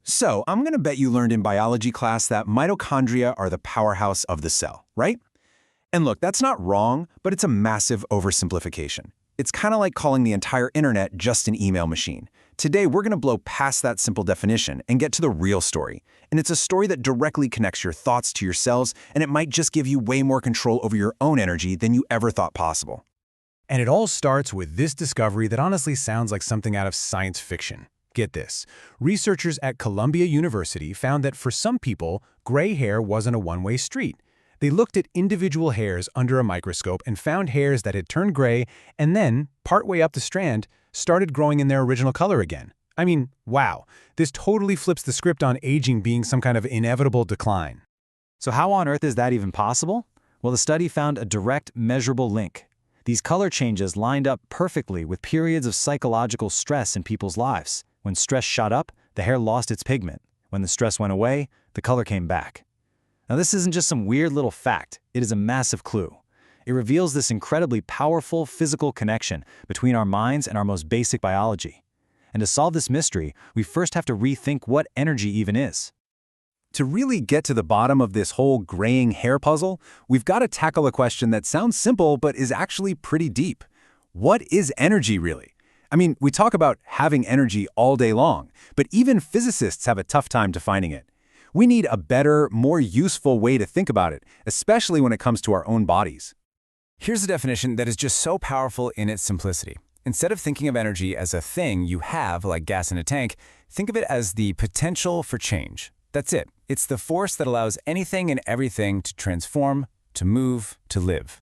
So, I'm going to bet you learned in biology class that mitochondria are the powerhouse of the cell, right? And look, that's not wrong, but it's a massive oversimplification. It's kind of like calling the entire internet just an email machine. Today, we're going to blow past that simple definition and get to the real story. And it's a story that directly connects your thoughts to your cells, and it might just give you way more control over your own energy than you ever thought possible. And it all starts with this discovery that honestly sounds like something out of science fiction. Get this. Researchers at Columbia University found that for some people, gray hair wasn't a one-way street. They looked at individual hairs under a microscope and found hairs that had turned gray and then, partway up the strand, started growing in their original color again. I mean, wow. This totally flips the script on aging being some kind of inevitable decline. So how on earth is that even possible? Well, the study found a direct, measurable link. These color changes lined up perfectly with periods of psychological stress in people's lives. When stress shot up, the hair lost its pigment. When the stress went away, the color came back. Now, this isn't just some weird little fact. It is a massive clue. It reveals this incredibly powerful physical connection between our minds and our most basic biology. And to solve this mystery, we first have to rethink what energy even is. To really get to the bottom of this whole graying hair puzzle, we've got to tackle a question that sounds simple but is actually pretty deep. What is energy really? I mean, we talk about having energy all day long, but even physicists have a tough time defining it. We need a better, more useful way to think about it, especially when it comes to our own bodies. Here's a definition that is just so powerful in its simplicity. Instead of thinking of energy as a thing you have, like gas in a tank, think of it as the potential for change. That's it. It's the force that allows anything and everything to transform, to move, to live.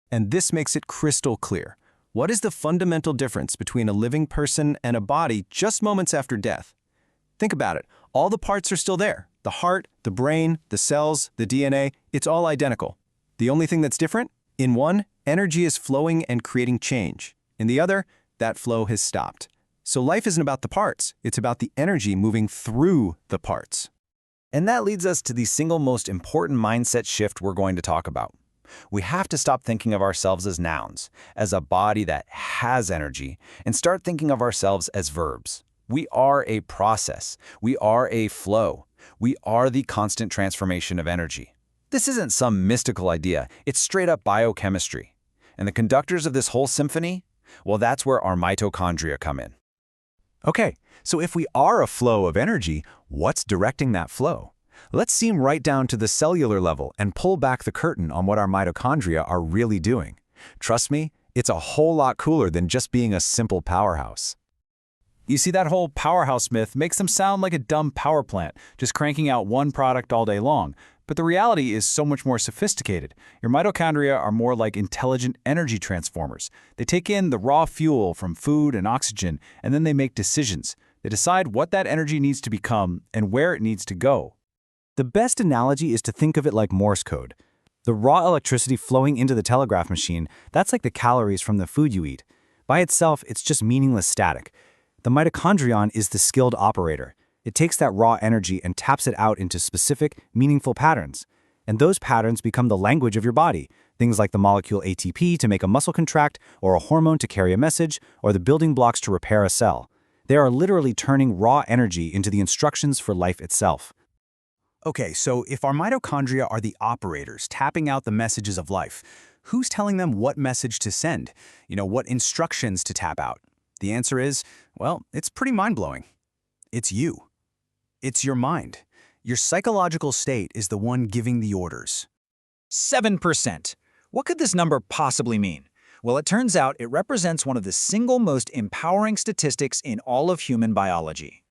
And this makes it crystal clear. What is the fundamental difference between a living person and a body just moments after death? Think about it. All the parts are still there. The heart, the brain, the cells, the DNA, it's all identical. The only thing that's different? In one, energy is flowing and creating change. In the other, that flow has stopped. So life isn't about the parts. It's about the energy moving through the parts. And that leads us to the single most important mindset shift we're going to talk about. We have to stop thinking of ourselves as nouns, as a body that has energy, and start thinking of ourselves as verbs. We are a process. We are a flow. We are the constant transformation of energy. This isn't some mystical idea. It's straight-up biochemistry. And the conductors of this whole symphony? Well, that's where our mitochondria come in. Okay, so if we are a flow of energy, what's directing that flow? Let's zoom right down to the cellular level and pull back the curtain on what our mitochondria are really doing. Trust me, it's a whole lot cooler than just being a simple powerhouse. You see, that whole powerhouse myth makes them sound like a dumb power plant, just cranking out one product all day long. But the reality is so much more sophisticated. Your mitochondria are more like intelligent energy transformers. They take in the raw fuel from food and oxygen, and then they make decisions. They decide what that energy needs to become and where it needs to go. The best analogy is to think of it like Morse code. The raw electricity flowing into the telegraph machine, that's like the calories from the food you eat. By itself, it's just meaningless static. The mitochondrion is the skilled operator. It takes that raw energy and taps it out into specific, meaningful patterns. And those patterns become the language of your body, things like the molecule ATP to make a muscle contract, or a hormone to carry a message, or the building blocks to repair a cell. They are literally turning raw energy into the instructions for life itself. Okay, so if our mitochondria are the operators tapping out the messages of life, who's telling them what message to send? What instructions to tap out? The answer is, well, it's pretty mind-blowing. It's you. It's your mind. Your psychological state is the one giving the orders. 7%. What could this number possibly mean? Well, it turns out it represents one of the single most empowering statistics in all of human biology.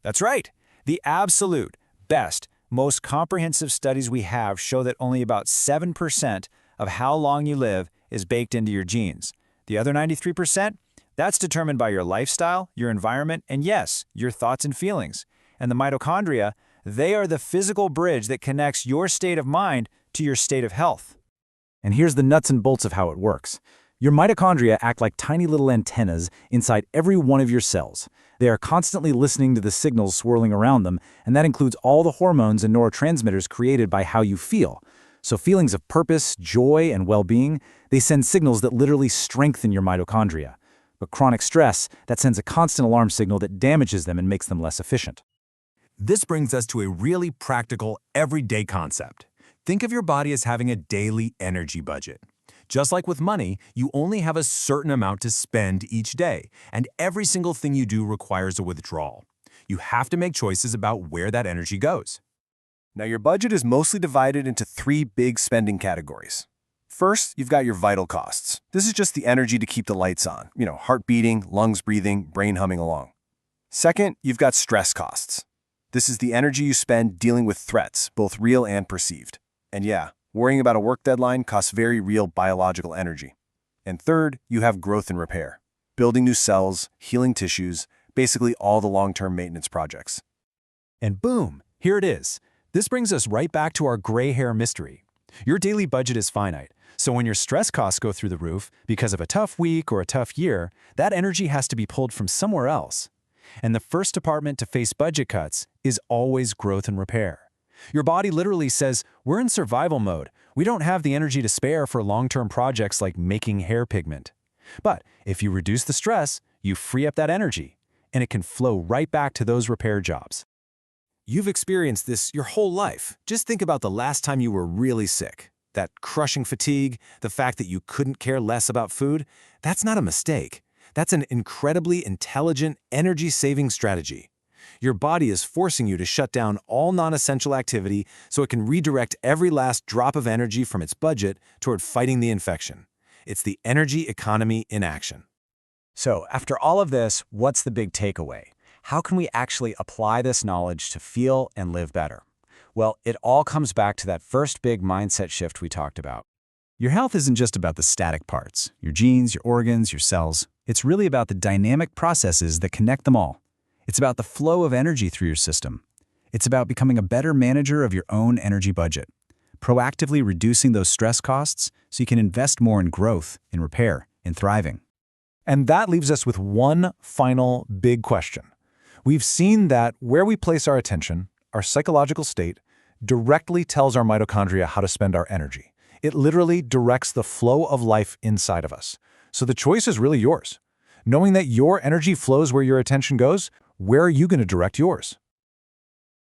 That's right. The absolute best, most comprehensive studies we have show that only about 7% of how long you live is baked into your genes. The other 93%? That's determined by your lifestyle, your environment, and yes, your thoughts and feelings. And the mitochondria, they are the physical bridge that connects your state of mind to your state of health. And here's the nuts and bolts of how it works. Your mitochondria act like tiny little antennas inside every one of your cells. They are constantly listening to the signals swirling around them, and that includes all the hormones and neurotransmitters created by how you feel. So feelings of purpose, joy, and well-being, they send signals that literally strengthen your mitochondria. But chronic stress, that sends a constant alarm signal that damages them and makes them less efficient. This brings us to a really practical, everyday concept. Think of your body as having a daily energy budget. Just like with money, you only have a certain amount to spend each day, and every single thing you do requires a withdrawal. You have to make choices about where that energy goes. Now, your budget is mostly divided into 3 big spending categories. First, you've got your vital costs. This is just the energy to keep the lights on, heart beating, lungs breathing, brain humming along. Second, you've got stress costs. This is the energy you spend dealing with threats, both real and perceived. And yeah, worrying about a work deadline costs very real biological energy. And third, you have growth and repair. Building new cells, healing tissues, basically all the long-term maintenance projects. And boom, here it is. This brings us right back to our gray hair mystery. Your daily budget is finite, so when your stress costs go through the roof because of a tough week or a tough year, that energy has to be pulled from somewhere else. And the first department to face budget cuts is always growth and repair. Your body literally says, we're in survival mode. We don't have the energy to spare for long-term projects like making hair pigment. But if you reduce the stress, you free up that energy, and it can flow right back to those repair jobs. You've experienced this your whole life. Just think about the last time you were really sick. That crushing fatigue, the fact that you couldn't care less about food, that's not a mistake. That's an incredibly intelligent, energy-saving strategy. Your body is forcing you to shut down all non-essential activity so it can redirect every last drop of energy from its budget toward fighting the infection. It's the energy economy in action. So, after all of this, what's the big takeaway? How can we actually apply this knowledge to feel and live better? Well, it all comes back to that first big mindset shift we talked about. Your health isn't just about the static parts, your genes, your organs, your cells. It's really about the dynamic processes that connect them all. It's about the flow of energy through your system. It's about becoming a better manager of your own energy budget, proactively reducing those stress costs so you can invest more in growth, in repair, in thriving. And that leaves us with one final big question. We've seen that where we place our attention, our psychological state, directly tells our mitochondria how to spend our energy. It literally directs the flow of life inside of us. So the choice is really yours. Knowing that your energy flows where your attention goes, where are you going to direct yours?